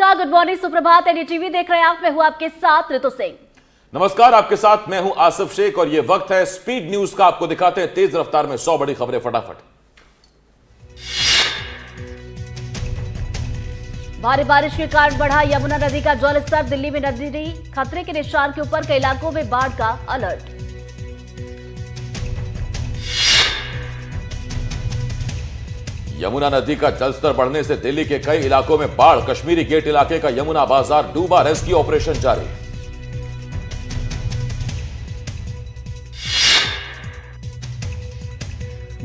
नमस्कार, good morning, सुप्रभात। NDTV देख रहे हैं आप। मैं हूं आपके साथ ऋतु सिंह। नमस्कार, आपके साथ मैं हूं आसिफ शेख और यह वक्त है स्पीड न्यूज का। आपको दिखाते हैं तेज रफ्तार में 100 बड़ी खबरें फटाफट। भारी बारिश के कारण बढ़ा यमुना नदी का जलस्तर। दिल्ली में नदी खतरे के निशान के ऊपर, कई इलाकों में बाढ़ का अलर्ट। यमुना नदी का जलस्तर बढ़ने से दिल्ली के कई इलाकों में बाढ़। कश्मीरी गेट इलाके का यमुना बाजार डूबा, रेस्क्यू ऑपरेशन जारी।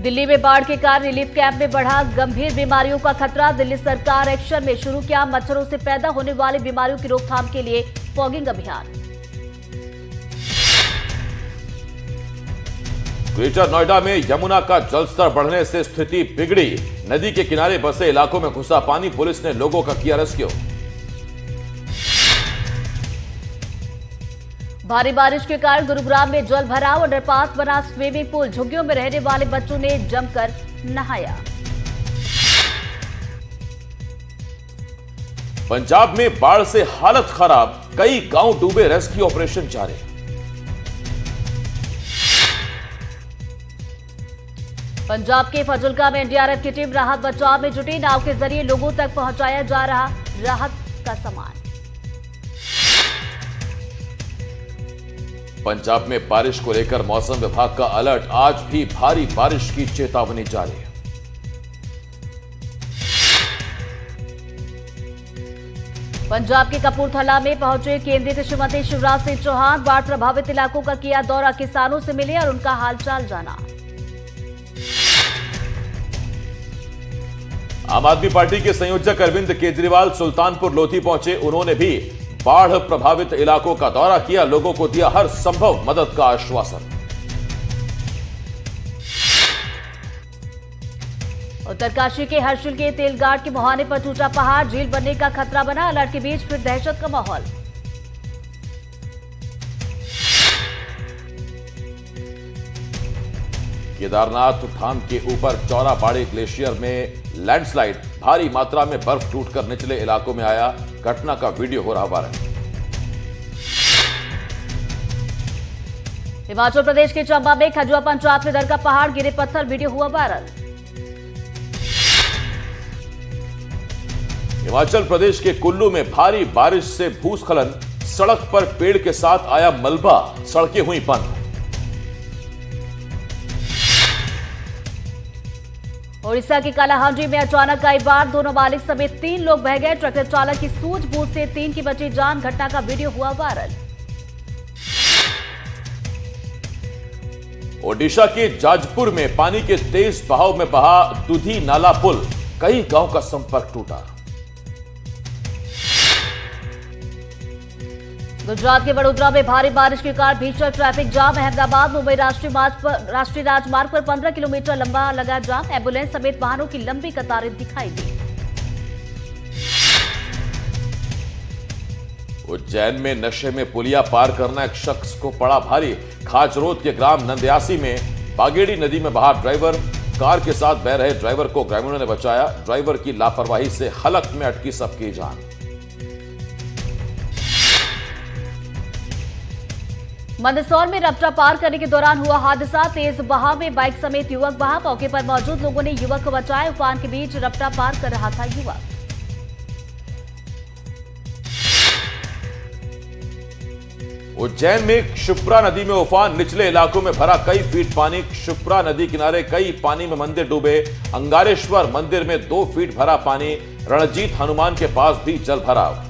दिल्ली में बाढ़ के कारण रिलीफ कैंप में बढ़ा गंभीर बीमारियों का खतरा। दिल्ली सरकार एक्शन में, शुरू किया मच्छरों से पैदा होने वाली बीमारियों की रोकथाम के लिए फॉगिंग अभियान। ग्रेटर नोएडा में यमुना का जलस्तर बढ़ने से स्थिति बिगड़ी। नदी के किनारे बसे इलाकों में घुसा पानी, पुलिस ने लोगों का किया रेस्क्यू। भारी बारिश के कारण गुरुग्राम में जल भराव, अंडरपास बना स्विमिंग पूल। झुग्गियों में रहने वाले बच्चों ने जमकर नहाया। पंजाब में बाढ़ से हालत खराब, कई गांव डूबे, रेस्क्यू ऑपरेशन जारी। पंजाब के फजुल्का में एनडीआरएफ की टीम राहत बचाव में जुटी। नाव के जरिए लोगों तक पहुंचाया जा रहा राहत का सामान। पंजाब में बारिश को लेकर मौसम विभाग का अलर्ट। आज भी भारी बारिश की चेतावनी जारी। पंजाब के कपूरथला में पहुंचे केंद्रीय कृषि मंत्री शिवराज सिंह चौहान। बाढ़ प्रभावित इलाकों का किया दौरा, किसानों से मिले और उनका हालचाल जाना। आम आदमी पार्टी के संयोजक अरविंद केजरीवाल सुल्तानपुर लोधी पहुंचे। उन्होंने भी बाढ़ प्रभावित इलाकों का दौरा किया, लोगों को दिया हर संभव मदद का आश्वासन। उत्तरकाशी के हर्षिल के तेलघाट के मुहाने पर टूटा पहाड़, झील बनने का खतरा बना। अलर्ट के बीच फिर दहशत का माहौल। केदारनाथ धाम के ऊपर चौराबाड़ी ग्लेशियर में लैंडस्लाइड, भारी मात्रा में बर्फ टूटकर निचले इलाकों में आया। घटना का वीडियो हो रहा वायरल। हिमाचल प्रदेश के चंबा में खजुआ पंचायत में दरका पहाड़, गिरे पत्थर, वीडियो हुआ वायरल। हिमाचल प्रदेश के कुल्लू में भारी बारिश से भूस्खलन, सड़क पर पेड़ के साथ आया मलबा, सड़कें हुई बंद। ओडिशा के कालाहांडी में अचानक आई बाढ़, 2 नाबालिग समेत 3 लोग बह गए। ट्रैक्टर चालक की सूझबूझ से 3 की बची जान। घटना का वीडियो हुआ वायरल। ओडिशा के जाजपुर में पानी के तेज बहाव में बहा दुधी नाला पुल, कई गांव का संपर्क टूटा। गुजरात के वडोदरा में भारी बारिश के कारण भीषण ट्रैफिक जाम। अहमदाबाद मुंबई राष्ट्रीय राजमार्ग पर 15 किलोमीटर लंबा लगा जाम। एम्बुलेंस समेत वाहनों की लंबी कतारें दिखाई दी। उज्जैन में नशे में पुलिया पार करना एक शख्स को पड़ा भारी। खाचरोद के ग्राम नंदयासी में बागेड़ी नदी में बहा ड्राइवर, कार के साथ बह रहे ड्राइवर को ग्रामीणों ने बचाया। ड्राइवर की लापरवाही से हलक में अटकी सबकी जान। मंदसौर में रपटा पार करने के दौरान हुआ हादसा। तेज बहाव में बाइक समेत युवक बहा। मौके पर मौजूद लोगों ने युवक को बचाया। उफान के बीच रपटा पार कर रहा था युवक। उज्जैन में क्षिप्रा नदी में उफान, निचले इलाकों में भरा कई फीट पानी। क्षिप्रा नदी किनारे कई पानी में मंदिर डूबे। अंगारेश्वर मंदिर में 2 फीट भरा पानी। रणजीत हनुमान के पास भी जल भराव।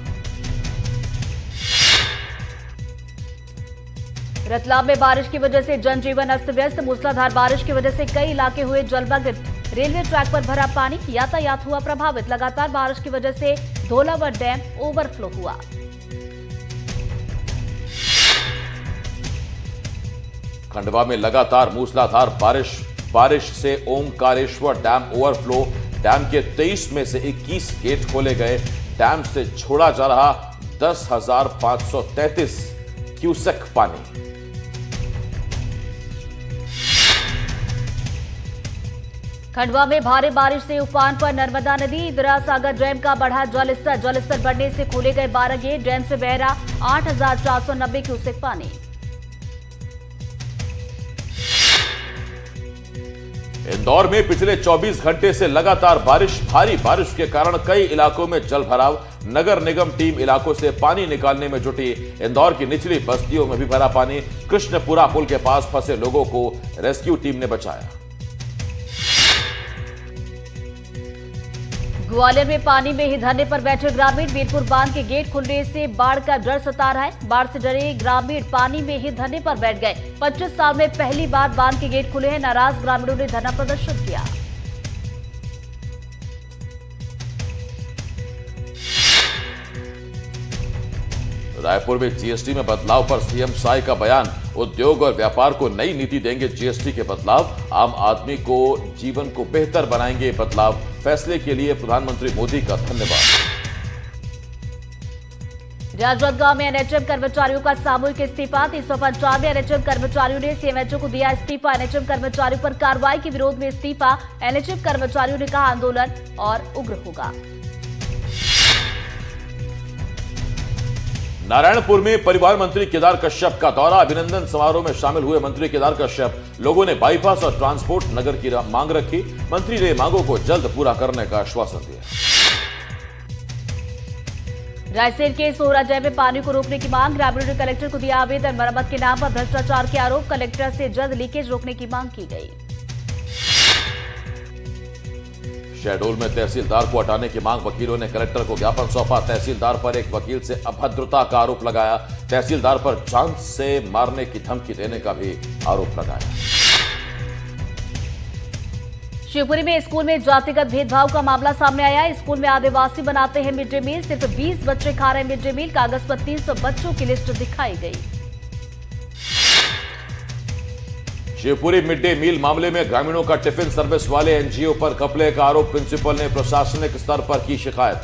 रतलाम में बारिश की वजह से जनजीवन अस्त व्यस्त। मूसलाधार बारिश की वजह से कई इलाके हुए जलमग्न। रेलवे ट्रैक पर भरा पानी, यातायात हुआ प्रभावित। लगातार बारिश की वजह से धौलावर डैम ओवरफ्लो हुआ। खंडवा में लगातार मूसलाधार बारिश से ओमकारेश्वर डैम ओवरफ्लो। डैम के 23 में से 21 गेट खोले गए। डैम से छोड़ा जा रहा 10,533 क्यूसेक पानी। खंडवा में भारी बारिश से उफान पर नर्मदा नदी। इंदिरा सागर डैम का बढ़ा जलस्तर बढ़ने से खोले गए 12 गेट। डैम से बह रहा 8,490 क्यूसेक पानी। इंदौर में पिछले 24 घंटे से लगातार भारी बारिश के कारण कई इलाकों में जल भराव। नगर निगम टीम इलाकों से पानी निकालने में जुटी। इंदौर की निचली बस्तियों में भी भरा पानी। कृष्णपुरा पुल के पास फंसे लोगों को रेस्क्यू टीम ने बचाया। ग्वालियर में पानी में ही धरने पर बैठे ग्रामीण। वीरपुर बांध के गेट खुलने से बाढ़ का डर सता रहा है। बाढ़ से डरे ग्रामीण पानी में ही धरने पर बैठ गए। 25 साल में पहली बार बांध के गेट खुले हैं। नाराज ग्रामीणों ने धरना प्रदर्शन किया। रायपुर में जीएसटी में बदलाव पर सीएम साय का बयान। उद्योग और व्यापार को नई नीति देंगे जीएसटी के बदलाव। आम आदमी को जीवन को बेहतर बनाएंगे बदलाव। फैसले के लिए प्रधानमंत्री मोदी का धन्यवाद। राजनांदगांव में एनएचएम कर्मचारियों का सामूहिक इस्तीफा। 395 एनएचएम कर्मचारियों ने सीएमएचओ को दिया इस्तीफा। एनएचएम कर्मचारियों पर कार्रवाई के विरोध में इस्तीफा। एनएचएम कर्मचारियों ने कहा आंदोलन और उग्र होगा। नारायणपुर में परिवहन मंत्री केदार कश्यप का दौरा। अभिनंदन समारोह में शामिल हुए मंत्री केदार कश्यप। लोगों ने बाईपास और ट्रांसपोर्ट नगर की मांग रखी। मंत्री ने मांगों को जल्द पूरा करने का आश्वासन दिया। रायसेन के सोहराजय में पानी को रोकने की मांग। ग्रामीणों ने कलेक्टर को दिया आवेदन। मरम्मत के नाम पर भ्रष्टाचार के आरोप। कलेक्टर से जल्द लीकेज रोकने की मांग की गई। शहडोल में तहसीलदार को हटाने की मांग। वकीलों ने कलेक्टर को ज्ञापन सौंपा। तहसीलदार पर एक वकील से अभद्रता का आरोप लगाया। तहसीलदार पर जान से मारने की धमकी देने का भी आरोप लगाया। शिवपुरी में स्कूल में जातिगत भेदभाव का मामला सामने आया। स्कूल में आदिवासी बनाते हैं मिड डे मील। सिर्फ 20 बच्चे खा रहे मिड डे मील। कागज पर 300 बच्चों की लिस्ट दिखाई गई। शिवपुरी मिड डे मील मामले में ग्रामीणों का टिफिन सर्विस वाले एनजीओ पर घपले का आरोप। प्रिंसिपल ने प्रशासनिक स्तर पर की शिकायत।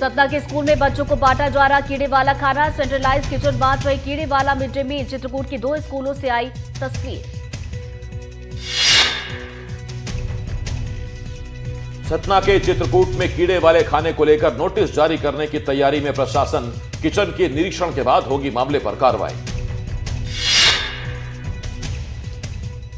सतना के स्कूल में बच्चों को बांटा जा रहा कीड़े वाला खाना। सेंट्रलाइज किचन बांट रही कीड़े वाला मिड डे मील। चित्रकूट की 2 स्कूलों से आई तस्वीर। सतना के चित्रकूट में कीड़े वाले खाने को लेकर नोटिस जारी करने की तैयारी में प्रशासन। किचन के निरीक्षण के बाद होगी मामले पर कार्रवाई।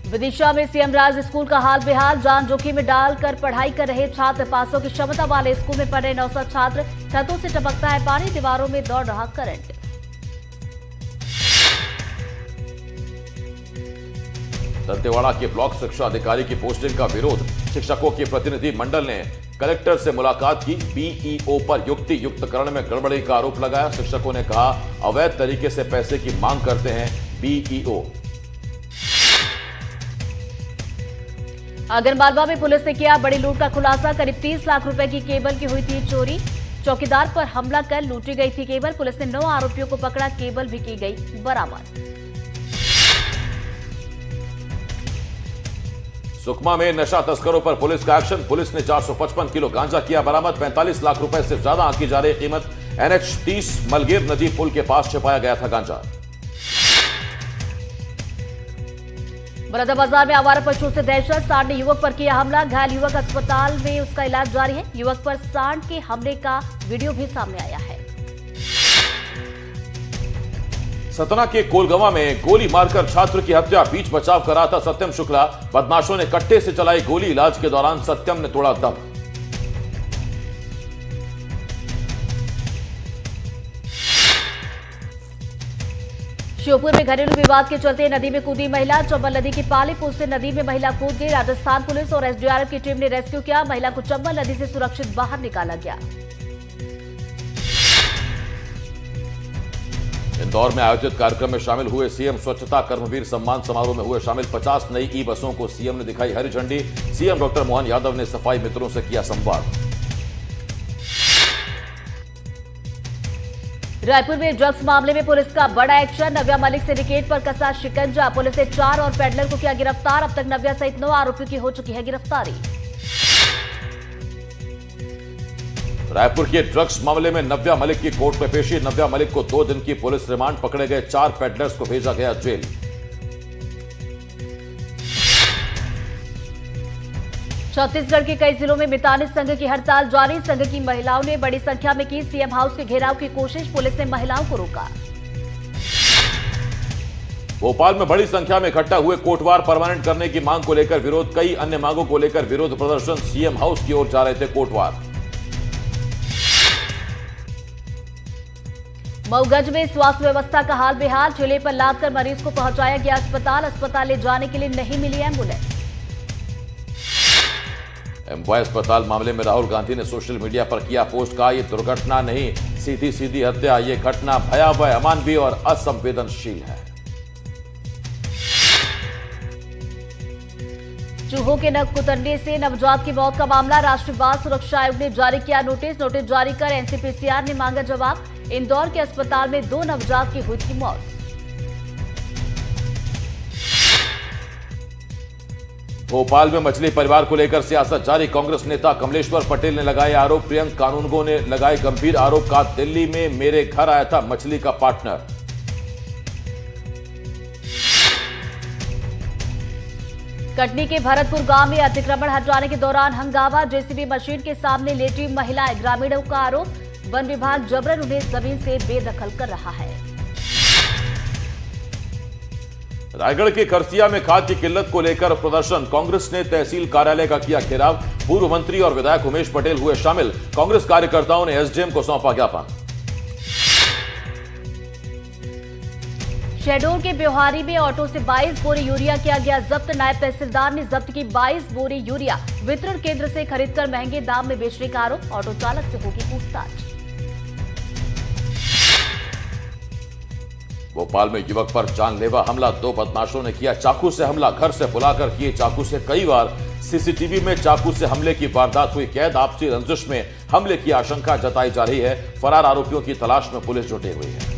विदिशा में सीएम राज स्कूल का हाल बेहाल। जान जोखिम में डालकर पढ़ाई कर रहे छात्र। 500 की क्षमता वाले स्कूल में पढ़ रहे 900 छात्र। छतों से टपकता है पानी। दीवारों में दौड़ रहा करंट। दंतेवाड़ा के ब्लॉक शिक्षा अधिकारी की पोस्टिंग का विरोध। शिक्षकों के प्रतिनिधि मंडल ने कलेक्टर से मुलाकात की। बीईओ पर युक्तियुक्तकरण में गड़बड़ी का आरोप लगाया। शिक्षकों ने कहा अवैध तरीके से पैसे की मांग करते हैं बीईओ। आगरमालवा में पुलिस ने किया बड़ी लूट का खुलासा। करीब 30 लाख रुपए की केबल की हुई थी चोरी। चौकीदार पर हमला कर लूटी गई थी केबल। पुलिस ने 9 आरोपियों को पकड़ा। केबल भी की गई बरामद। सुकमा में नशा तस्करों पर पुलिस का एक्शन। पुलिस ने 455 किलो गांजा किया बरामद। 45 लाख रुपए से ज्यादा आंकी जा रही कीमत। NH30 मलगेर नदी पुल के पास छिपाया गया था गांजा। बलौदाबाजार में आवारा पशुओं से दहशत। सांड ने युवक पर किया हमला। घायल युवक अस्पताल में उसका इलाज जारी है। युवक पर सांड के हमले का वीडियो भी सामने आया है। सतना के कोलगवा में गोली मारकर छात्र की हत्या। बीच बचाव कर रहा था सत्यम शुक्ला। बदमाशों ने कट्टे से चलाई गोली। इलाज के दौरान सत्यम ने तोड़ा दम। श्योपुर में घरेलू विवाद के चलते नदी में कूदी महिला। चंबल नदी की पाली पुल से नदी में महिला कूद गई। राजस्थान पुलिस और एसडीआरएफ की टीम ने रेस्क्यू किया। महिला को चंबल नदी से सुरक्षित बाहर निकाला गया। इंदौर में आयोजित कार्यक्रम में शामिल हुए सीएम। स्वच्छता कर्मवीर सम्मान समारोह में हुए शामिल। 50 नई ई बसों को सीएम ने दिखाई हरी झंडी। सीएम डॉक्टर मोहन यादव ने सफाई मित्रों से किया संवाद। रायपुर में ड्रग्स मामले में पुलिस का बड़ा एक्शन। नव्या मलिक सिंडिकेट पर कसा शिकंजा। पुलिस ने 4 और पेडलर को किया गिरफ्तार। अब तक नव्या सहित 9 आरोपियों की हो चुकी है गिरफ्तारी। रायपुर के ड्रग्स मामले में नव्या मलिक की कोर्ट में पेशी। नव्या मलिक को 2 दिन की पुलिस रिमांड। पकड़े गए 4 पेडलर्स को भेजा गया जेल। छत्तीसगढ़ के कई जिलों में मितानिन संघ की हड़ताल जारी। संघ की महिलाओं ने बड़ी संख्या में की सीएम हाउस के घेराव की कोशिश, पुलिस ने महिलाओं को रोका। भोपाल में बड़ी संख्या में इकट्ठा हुए कोटवार परमानेंट करने की मांग को लेकर विरोध, कई अन्य मांगों को लेकर विरोध प्रदर्शन, सीएम हाउस की ओर जा रहे थे कोटवार। मऊगंज में स्वास्थ्य व्यवस्था का हाल बेहाल, ठेले पर लादकर मरीज को पहुंचाया गया अस्पताल ले जाने के लिए नहीं मिली एम्बुलेंस। एमवाई अस्पताल मामले में राहुल गांधी ने सोशल मीडिया पर किया पोस्ट, कहा यह दुर्घटना नहीं, सीधी सीधी हत्या, ये घटना भयावह, अमानवीय और असंवेदनशील है। चूहों के नख कुतरने से नवजात की मौत का मामला, राष्ट्रीय बाल सुरक्षा आयोग ने जारी किया नोटिस जारी कर एनसीपीसीआर ने मांगा जवाब। इंदौर के अस्पताल में 2 नवजात की हुई थी मौत। भोपाल में मछली परिवार को लेकर सियासत जारी, कांग्रेस नेता कमलेश्वर पटेल ने लगाए आरोप, प्रियंक कानूनगो ने लगाए गंभीर आरोप, कहा दिल्ली में मेरे घर आया था मछली का पार्टनर। कटनी के भरतपुर गांव में अतिक्रमण हटाने के दौरान हंगामा, जेसीबी मशीन के सामने लेटी महिलाएं, ग्रामीणों का आरोप, वन विभाग जबरन उन्हें जमीन से बेदखल कर रहा है। रायगढ़ के खरसिया में खाद की किल्लत को लेकर प्रदर्शन, कांग्रेस ने तहसील कार्यालय का किया घेराव, पूर्व मंत्री और विधायक उमेश पटेल हुए शामिल, कांग्रेस कार्यकर्ताओं ने एसडीएम को सौंपा ज्ञापन। शहडोल के ब्योहारी में ऑटो से 22 बोरी यूरिया किया गया जब्त, नायब तहसीलदार ने जब्त की 22 बोरी यूरिया, वितरण केंद्र से खरीदकर महंगे दाम में बेचने का आरोप, ऑटो चालक से होगी पूछताछ। भोपाल में युवक पर जानलेवा हमला, 2 बदमाशों ने किया चाकू से हमला, घर से बुलाकर किए चाकू से कई वार, सीसीटीवी में चाकू से हमले की वारदात हुई कैद, आपसी रंजिश में हमले की आशंका जताई जा रही है, फरार आरोपियों की तलाश में पुलिस जुटी हुई है।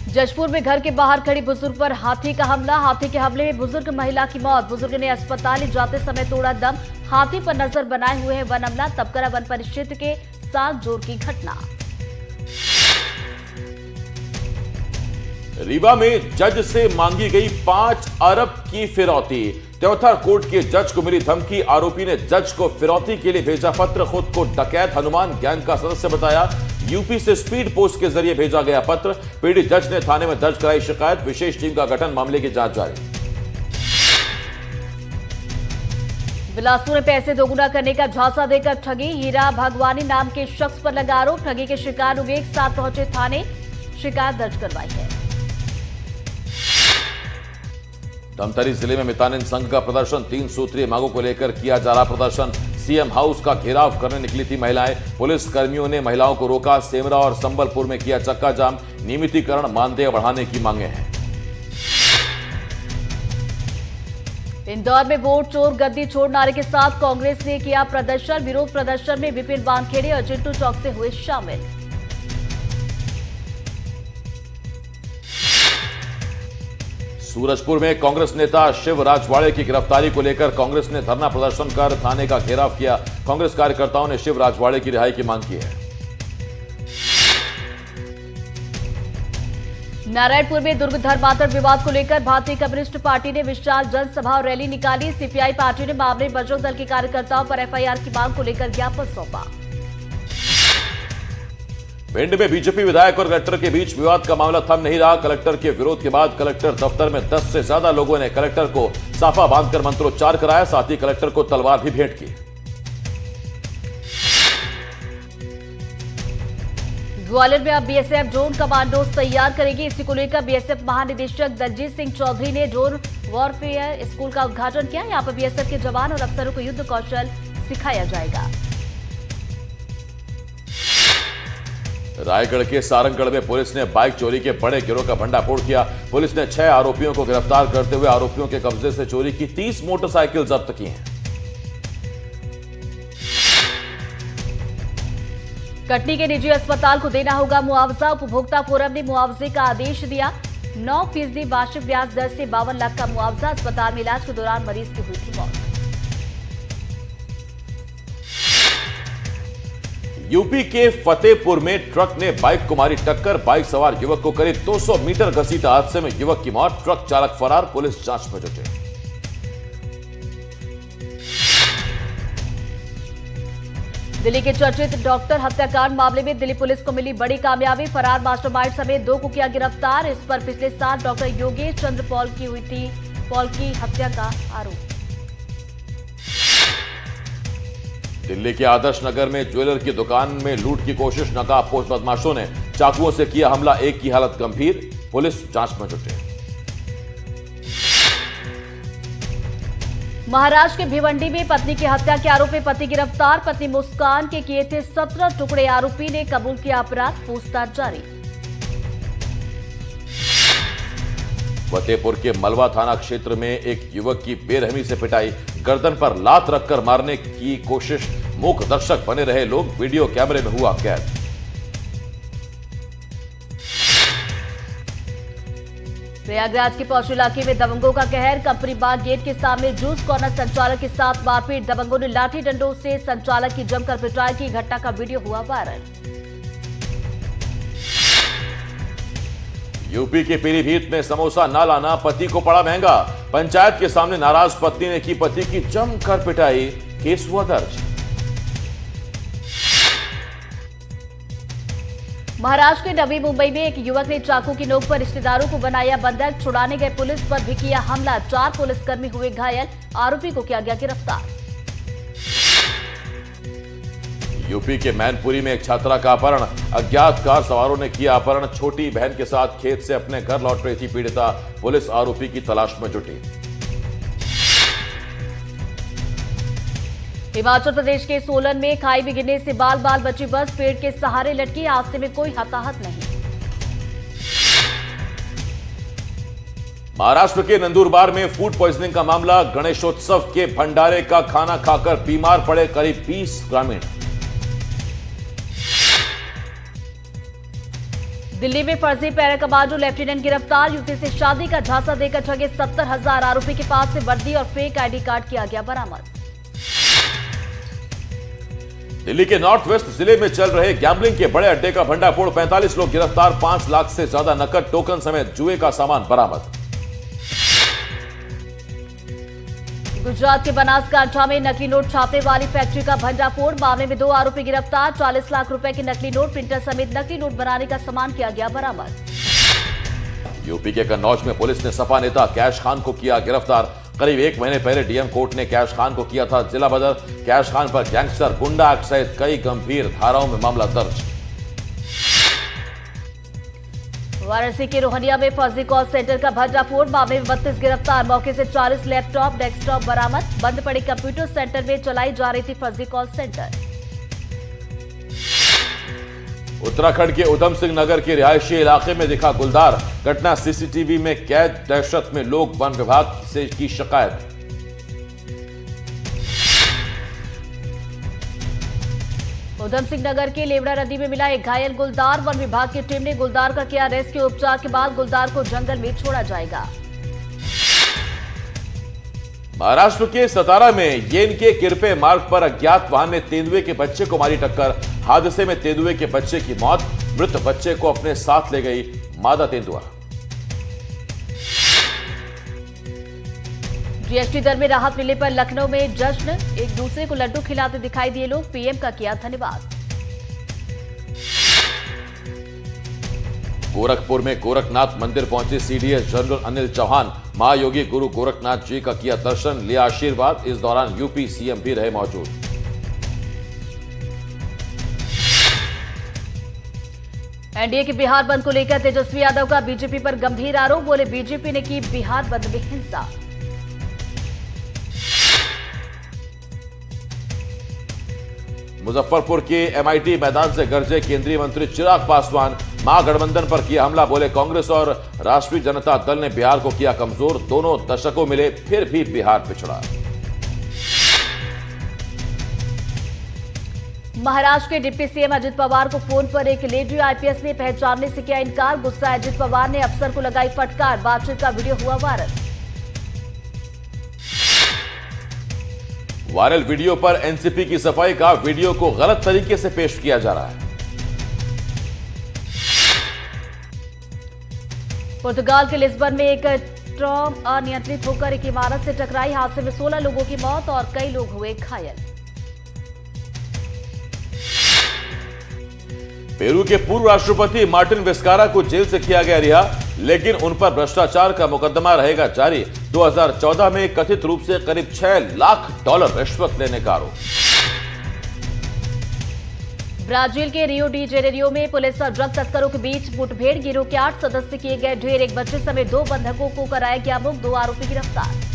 जशपुर में घर के बाहर खड़ी बुजुर्ग पर हाथी का हमला, हाथी के हमले में बुजुर्ग महिला की मौत, बुजुर्ग ने अस्पताल ले जाते समय तोड़ा दम, हाथी पर नजर बनाए हुए हैं वन अमला, तबकरा वन परिक्षेत्र के 7 जोड़ की घटना। रीवा में जज से मांगी गई 5 अरब की फिरौती, त्योथा कोर्ट के जज को मिली धमकी, आरोपी ने जज को फिरौती के लिए भेजा पत्र, खुद को डकैत हनुमान गैंग का सदस्य बताया, यूपी से स्पीड पोस्ट के जरिए भेजा गया पत्र, पीड़ित जज ने थाने में दर्ज कराई शिकायत, विशेष टीम का गठन, मामले की जांच जारी। बिलासपुर में पैसे दोगुना करने का झांसा देकर ठगी, हीरा भगवानी नाम के शख्स पर लगा आरोप, ठगी के शिकार लोग एक साथ पहुंचे थाने, शिकायत दर्ज करवाई है। धमतरी जिले में मितानिन संघ का प्रदर्शन, 3 सूत्रीय मांगों को लेकर किया जा रहा प्रदर्शन, सीएम हाउस का घेराव करने निकली थी महिलाएं, पुलिस कर्मियों ने महिलाओं को रोका, सेमरा और संबलपुर में किया चक्का जाम, नियमितीकरण मानदेय बढ़ाने की मांगे हैं। इंदौर में वोट चोर गद्दी छोड़ नारे के साथ कांग्रेस ने किया प्रदर्शन, विरोध प्रदर्शन में विपिन वानखेड़े और चिंटू चौक से हुए शामिल। सूरजपुर में कांग्रेस नेता शिव राजवाड़े की गिरफ्तारी को लेकर कांग्रेस ने धरना प्रदर्शन कर थाने का घेराव किया, कांग्रेस कार्यकर्ताओं ने शिव राजवाड़े की रिहाई की मांग की है। नारायणपुर में दुर्ग धर्मांतरण विवाद को लेकर भारतीय कम्युनिस्ट पार्टी ने विशाल जनसभा और रैली निकाली, सीपीआई पार्टी ने मामले में बजरंग दल के कार्यकर्ताओं पर एफआईआर की मांग को लेकर ज्ञापन सौंपा। भिंड में बीजेपी विधायक और कलेक्टर के बीच विवाद का मामला थम नहीं रहा, कलेक्टर के विरोध के बाद कलेक्टर दफ्तर में 10 से ज्यादा लोगों ने कलेक्टर को साफा बांधकर मंत्रोच्चार कराया, साथ ही कलेक्टर को तलवार भी भेंट की। ग्वालियर में अब बीएसएफ ड्रोन कमांडोज तैयार करेगी, इसी को लेकर बीएसएफ महानिदेशक दलजीत सिंह चौधरी ने ड्रोन वॉरफेयर स्कूल का उद्घाटन किया। यहां पर बीएसएफ के जवान और अफसरों को युद्ध कौशल सिखाया जाएगा। रायगढ़ के सारंगगढ़ में पुलिस ने बाइक चोरी के बड़े गिरोह का भंडाफोड़ किया, पुलिस ने 6 आरोपियों को गिरफ्तार करते हुए आरोपियों के कब्जे से चोरी की 30 मोटरसाइकिल जब्त की हैं। कटनी के निजी अस्पताल को देना होगा मुआवजा, उपभोक्ता फोरम ने मुआवजे का आदेश दिया, 9% वार्षिक ब्याज दर से 52 लाख का मुआवजा, अस्पताल में इलाज के दौरान मरीज की हुई थी मौत। यूपी के फतेहपुर में ट्रक ने बाइक को मारी टक्कर, बाइक सवार युवक को करीब 200 मीटर घसीटा, हादसे में युवक की मौत, ट्रक चालक फरार, पुलिस जांच में जुटी। दिल्ली के चर्चित डॉक्टर हत्याकांड मामले में दिल्ली पुलिस को मिली बड़ी कामयाबी। फरार मास्टरमाइंड समेत 2 को किया गिरफ्तार। इस पर पिछले साल डॉक्टर योगेश चंद्र पॉल की हत्या का आरोप। दिल्ली के आदर्श नगर में ज्वेलर की दुकान में लूट की कोशिश। नकाबपोश बदमाशों ने चाकुओं से किया हमला। एक की हालत गंभीर। पुलिस जांच में जुटी। महाराष्ट्र के भिवंडी में पत्नी की हत्या के आरोप में पति गिरफ्तार। पत्नी मुस्कान के किए थे 17 टुकड़े। आरोपी ने कबूल किया अपराध। पूछताछ जारी। फतेहपुर के मलवा थाना क्षेत्र में एक युवक की बेरहमी से पिटाई। गर्दन पर लात रखकर मारने की कोशिश। मूक दर्शक बने रहे लोग। वीडियो कैमरे में हुआ कैद। प्रयागराज के पौष इलाके में दबंगों का कहर। कंपनी बाग गेट के सामने जूस कॉर्नर संचालक के साथ मारपीट। दबंगों ने लाठी डंडों से संचालक की जमकर पिटाई की। घटना का वीडियो हुआ वायरल। यूपी के पीलीभीत में समोसा न लाना पति को पड़ा महंगा। पंचायत के सामने नाराज पत्नी ने की पति की जमकर पिटाई। केस हुआ दर्ज। महाराष्ट्र के नवी मुंबई में एक युवक ने चाकू की नोक पर रिश्तेदारों को बनाया बंधक। छुड़ाने गए पुलिस पर भी किया हमला। 4 पुलिसकर्मी हुए घायल। आरोपी को किया गया गिरफ्तार। यूपी के मैनपुरी में एक छात्रा का अपहरण। अज्ञात कार सवारों ने किया अपहरण। छोटी बहन के साथ खेत से अपने घर लौट रही थी पीड़िता। पुलिस आरोपी की तलाश में जुटी। हिमाचल प्रदेश के सोलन में खाई में गिरने से बाल बाल बची बस। पेड़ के सहारे लटकी। हादसे में कोई हताहत नहीं। महाराष्ट्र के नंदुरबार में फूड पॉइजनिंग का मामला। गणेशोत्सव के भंडारे का खाना खाकर बीमार पड़े करीब 20 ग्रामीण। दिल्ली में फर्जी पैरा कमांडो लेफ्टिनेंट गिरफ्तार। युवती से शादी का झांसा देकर ठगे 70,000। आरोपी के पास से वर्दी और फेक आईडी कार्ड किया गया बरामद। दिल्ली के नॉर्थ वेस्ट जिले में चल रहे गैम्बलिंग के बड़े अड्डे का भंडाफोड़। 45 लोग गिरफ्तार। 5 लाख से ज्यादा नकद टोकन समेत जुए का सामान बरामद। गुजरात के बनासकांठा में नकली नोट छापने वाली फैक्ट्री का भंडाफोड़। मामले में 2 आरोपी गिरफ्तार। 40 लाख रुपए के नकली नोट, प्रिंटर समेत नकली नोट बनाने का सामान किया गया बरामद। यूपी के कन्नौज में पुलिस ने सपा नेता कैश खान को किया गिरफ्तार। करीब 1 महीने पहले डीएम कोर्ट ने कैश खान को किया था जिला बदर। कैश खान पर गैंगस्टर, गुंडा एक्ट सहित कई गंभीर धाराओं में मामला दर्ज। वाराणसी के रोहनिया में फर्जी कॉल सेंटर का भंडाफोड़। मामले में 32 गिरफ्तार। मौके से 40 लैपटॉप, डेस्कटॉप बरामद। बंद पड़े कंप्यूटर सेंटर में चलाई जा रही थी फर्जी कॉल सेंटर। उत्तराखंड के उधम सिंह नगर के रिहायशी इलाके में दिखा गुलदार। घटना सीसीटीवी में कैद। दहशत में लोग। वन विभाग से की शिकायत। उधम सिंह नगर के लेवड़ा नदी में मिला एक घायल गुलदार। वन विभाग की टीम ने गुलदार का किया रेस्क्यू। उपचार के बाद गुलदार को जंगल में छोड़ा जाएगा। महाराष्ट्र के सतारा में येन के किरपे मार्ग पर अज्ञात वाहन ने तेंदुए के बच्चे को मारी टक्कर। हादसे में तेंदुए के बच्चे की मौत। मृत बच्चे को अपने साथ ले गई मादा तेंदुआ। जीएसटी दर में राहत मिलने पर लखनऊ में जश्न। एक दूसरे को लड्डू खिलाते दिखाई दिए लोग। पीएम का किया धन्यवाद। गोरखपुर में गोरखनाथ मंदिर पहुंचे सीडीएस जनरल अनिल चौहान। महायोगी गुरु गोरखनाथ जी का किया दर्शन, लिया आशीर्वाद। इस दौरान यूपी सीएम भी रहे मौजूद। एनडीए के बिहार बंद को लेकर तेजस्वी यादव का बीजेपी पर गंभीर आरोप। बोले बीजेपी ने की बिहार बंद में हिंसा। मुजफ्फरपुर के एमआईटी मैदान से गरजे केंद्रीय मंत्री चिराग पासवान। महागठबंधन पर किया हमला। बोले कांग्रेस और राष्ट्रीय जनता दल ने बिहार को किया कमजोर। दोनों दशकों मिले फिर भी बिहार पिछड़ा। महाराष्ट्र के डिप्टी सीएम अजित पवार को फोन पर एक लेडी आईपीएस ने पहचानने से किया इनकार। गुस्सा अजित पवार ने अफसर को लगाई फटकार। बातचीत का वीडियो हुआ वायरल। वायरल वीडियो पर एनसीपी की सफाई का वीडियो को गलत तरीके से पेश किया जा रहा है। पुर्तगाल के लिस्बन में एक ट्रम अनियंत्रित होकर एक इमारत से टकराई। हादसे में 16 लोगों की मौत और कई लोग हुए घायल। पेरू के पूर्व राष्ट्रपति मार्टिन विस्कारा को जेल से किया गया रिहा, लेकिन उन पर भ्रष्टाचार का मुकदमा रहेगा जारी। 2014 में कथित रूप से करीब $6 लाख रिश्वत लेने का आरोप। ब्राजील के रियो डी जेनेरियो में पुलिस और ड्रग तस्करों के बीच मुठभेड़। गिरोह के 8 सदस्य किए गए ढेर। एक बच्चे समेत 2 बंधकों को कराया गया मुक्त। 2 आरोपी गिरफ्तार।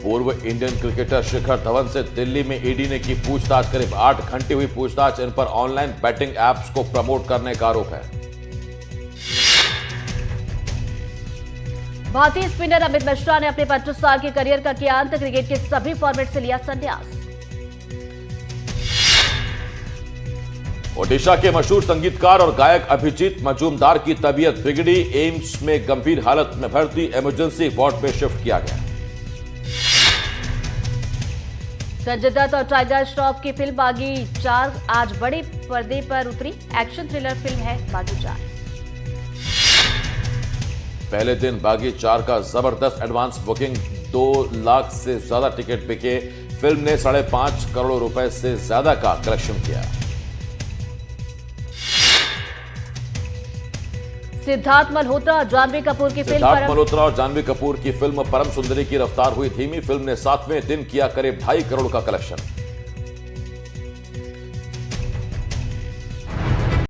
पूर्व इंडियन क्रिकेटर शिखर धवन से दिल्ली में ईडी ने की पूछताछ। करीब 8 घंटे हुई पूछताछ। इन पर ऑनलाइन बैटिंग एप्स को प्रमोट करने का आरोप है। भारतीय स्पिनर अमित मिश्रा ने अपने 25 साल के करियर का किया अंत। क्रिकेट के सभी फॉर्मेट से लिया संन्यास। ओडिशा के मशहूर संगीतकार और गायक अभिजीत मजूमदार की तबीयत बिगड़ी। एम्स में गंभीर हालत में भर्ती। इमरजेंसी वार्ड में शिफ्ट किया गया। संजय दत्त और टाइगर श्रॉफ की फिल्म बागी 4 आज बड़े पर्दे पर उतरी। एक्शन थ्रिलर फिल्म है बागी 4। पहले दिन बागी 4 का जबरदस्त एडवांस बुकिंग। 2 लाख से ज्यादा टिकट बिके। फिल्म ने 5.5 करोड़ रुपए से ज्यादा का कलेक्शन किया। सिद्धार्थ मल्होत्रा और जानवी कपूर की फिल्म परम सुंदरी की रफ्तार हुई धीमी। फिल्म ने 7वें दिन किया करीब 2.5 करोड़ का कलेक्शन।